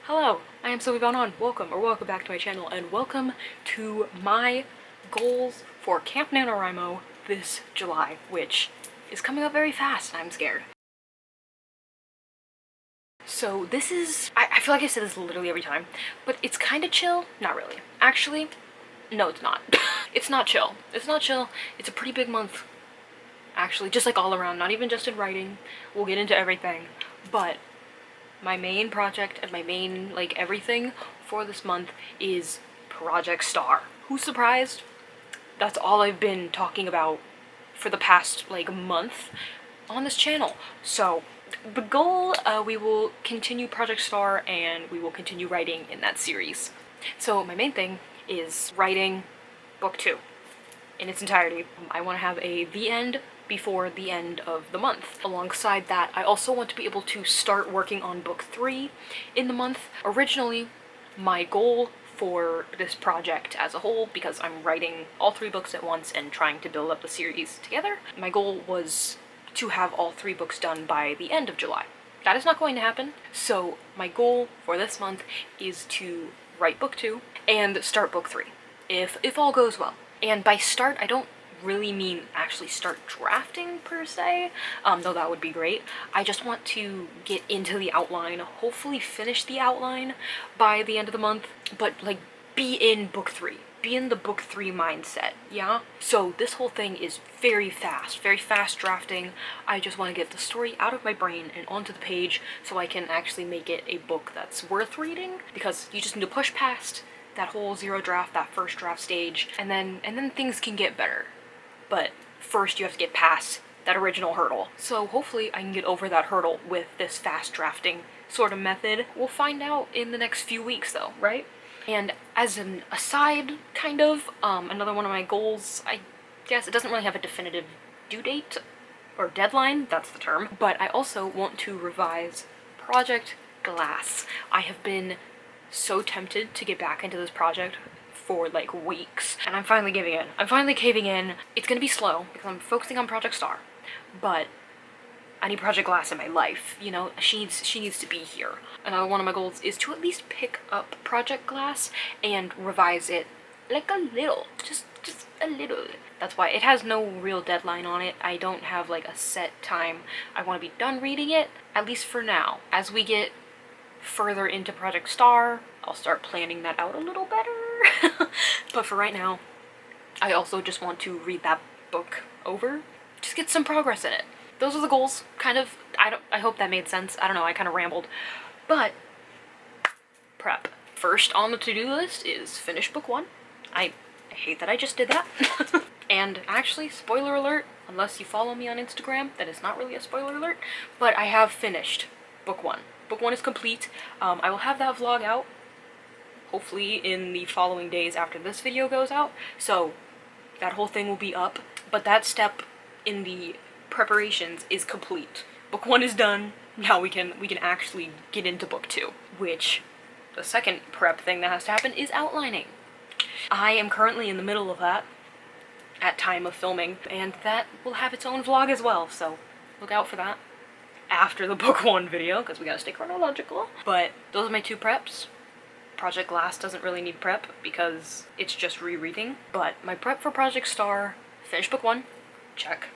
Hello, I am Sophie. Welcome back to my channel, and welcome to my goals for Camp NaNoWriMo this July, which is coming up very fast, and I'm scared. So this is, I feel like I say this literally every time, but it's kind of chill. Not really. Actually, no it's not. It's not chill. It's not chill. It's a pretty big month, actually, just like all around, not even just in writing. We'll get into everything, but my main project and my main, everything for this month is Project Star. Who's surprised? That's all I've been talking about for the past, month on this channel. So, the goal, we will continue Project Star and we will continue writing in that series. So, my main thing is writing book 2 in its entirety. I want to have the end before the end of the month. Alongside that, I also want to be able to start working on book 3 in the month. Originally, my goal for this project as a whole, because I'm writing all 3 books at once and trying to build up the series together, my goal was to have all 3 books done by the end of July. That is not going to happen, so my goal for this month is to write book 2 and start book 3, if all goes well. And by start, I don't really mean actually start drafting per se, though that would be great. I just want to get into the outline, hopefully finish the outline by the end of the month, but be in book 3. Be in the book 3 mindset, yeah? So this whole thing is very fast drafting. I just want to get the story out of my brain and onto the page so I can actually make it a book that's worth reading, because you just need to push past that whole zero draft, that first draft stage, and then things can get better. But first you have to get past that original hurdle. So hopefully I can get over that hurdle with this fast drafting sort of method. We'll find out in the next few weeks though, right? And as an aside, kind of, another one of my goals, I guess it doesn't really have a definitive due date or deadline, that's the term, but I also want to revise Project Glass. I have been so tempted to get back into this project for weeks, and I'm finally giving in. I'm finally caving in. It's gonna be slow because I'm focusing on Project Star, but I need Project Glass in my life, you know? She needs to be here. Another one of my goals is to at least pick up Project Glass and revise it a little, just a little. That's why it has no real deadline on it. I don't have a set time I want to be done reading it, at least for now. As we get further into Project Star, I'll start planning that out a little better. But for right now, I also just want to read that book over, just get some progress in it. Those are the goals, kind of. I hope that made sense. I don't know, I kind of rambled. But, prep. First on the to-do list is finish book 1. I hate that I just did that. And actually, spoiler alert, unless you follow me on Instagram, that is not really a spoiler alert, but I have finished book 1. Book 1 is complete. I will have that vlog out, hopefully in the following days after this video goes out, so that whole thing will be up. But that step in the preparations is complete. Book 1 is done. Now we can actually get into book 2, which the second prep thing that has to happen is outlining. I am currently in the middle of that at time of filming, and that will have its own vlog as well, so look out for that after the book 1 video, because we gotta stay chronological. But those are my 2 preps. Project Glass doesn't really need prep because it's just rereading, but my prep for Project Star, finish book 1, check,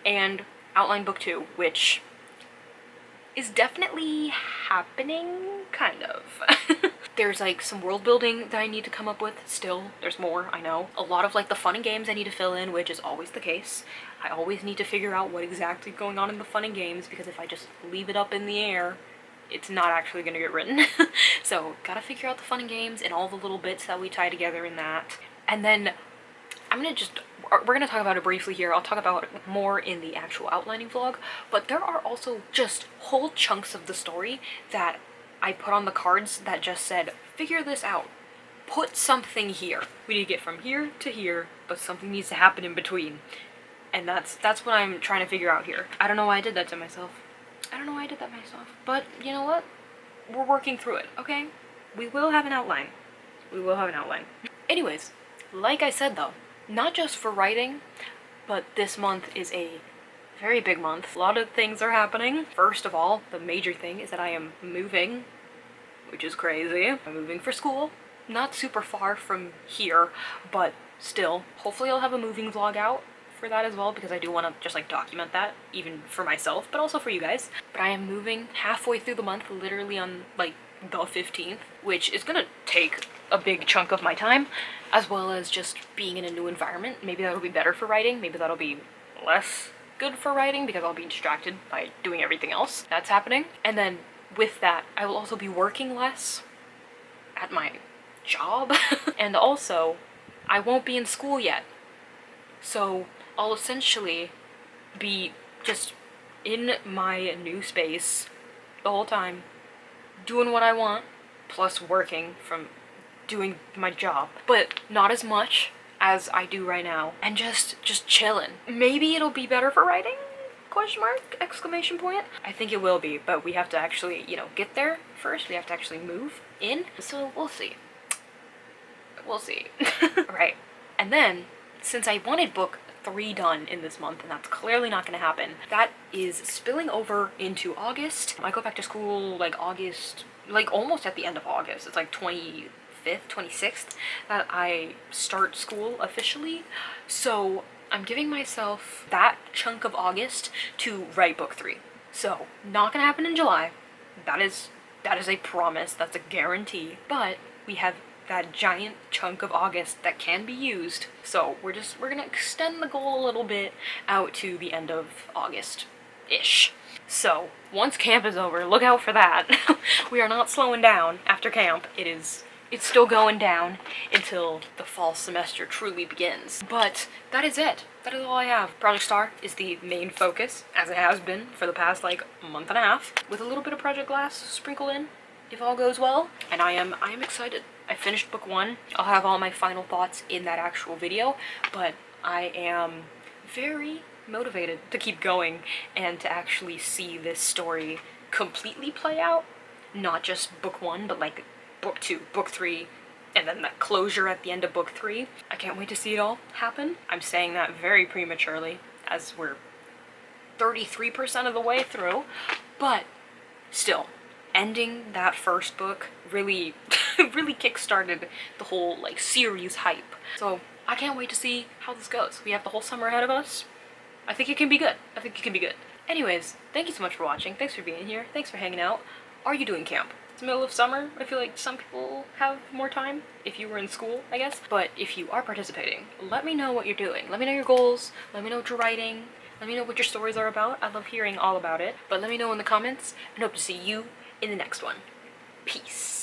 and outline book 2, which is definitely happening, kind of. There's some world building that I need to come up with still. There's more, I know. A lot of the fun and games I need to fill in, which is always the case. I always need to figure out what exactly is going on in the fun and games, because if I just leave it up in the air, it's not actually gonna get written. So, gotta figure out the fun and games and all the little bits that we tie together in that. And then we're gonna talk about it briefly here. I'll talk about it more in the actual outlining vlog, but there are also just whole chunks of the story that I put on the cards that just said, figure this out. Put something here. We need to get from here to here, but something needs to happen in between. And that's what I'm trying to figure out here. I don't know why I did that to myself. But you know what? We're working through it, okay? We will have an outline. Anyways, like I said though, not just for writing, but this month is a very big month. A lot of things are happening. First of all, the major thing is that I am moving which is crazy. I'm moving for school. Not super far from here, but still. Hopefully I'll have a moving vlog out for that as well, because I do want to just like document that, even for myself, but also for you guys. But I am moving halfway through the month, literally on like the 15th, which is gonna take a big chunk of my time, as well as just being in a new environment. Maybe that'll be better for writing, maybe that'll be less good for writing because I'll be distracted by doing everything else that's happening. And then with that, I will also be working less at my job. And also, I won't be in school yet. So I'll essentially be just in my new space the whole time, doing what I want, plus working from doing my job, but not as much as I do right now, and just chilling. Maybe it'll be better for writing? Question mark, exclamation point. I think it will be, but we have to actually, you know, get there first. We have to actually move in, so we'll see. We'll see. Right. And then, since I wanted book 3 done in this month, and that's clearly not gonna happen, that is spilling over into August. I go back to school like August, like almost at the end of August. It's like 25th, 26th that I start school officially. So I'm giving myself that chunk of August to write book 3. So not gonna happen in July. That is a promise, that's a guarantee. But we have that giant chunk of August that can be used. So we're gonna extend the goal a little bit out to the end of August-ish. So once camp is over, look out for that. We are not slowing down after camp. It's still going down until the fall semester truly begins. But that is it. That is all I have. Project Star is the main focus, as it has been for the past like month and a half, with a little bit of Project Glass sprinkled in, if all goes well. And I am excited. I finished book 1. I'll have all my final thoughts in that actual video, but I am very motivated to keep going and to actually see this story completely play out. Not just book 1, but like book 2, book 3, and then that closure at the end of book 3. I can't wait to see it all happen. I'm saying that very prematurely, as we're 33% of the way through, but still, ending that first book really really kickstarted the whole like series hype. So I can't wait to see how this goes. We have the whole summer ahead of us. I think it can be good. I think it can be good. Anyways, thank you so much for watching. Thanks for being here. Thanks for hanging out. Are you doing camp? It's the middle of summer. I feel like some people have more time if you were in school, I guess. But if you are participating, let me know what you're doing. Let me know your goals. Let me know what you're writing. Let me know what your stories are about. I love hearing all about it. But let me know in the comments, and hope to see you in the next one. Peace.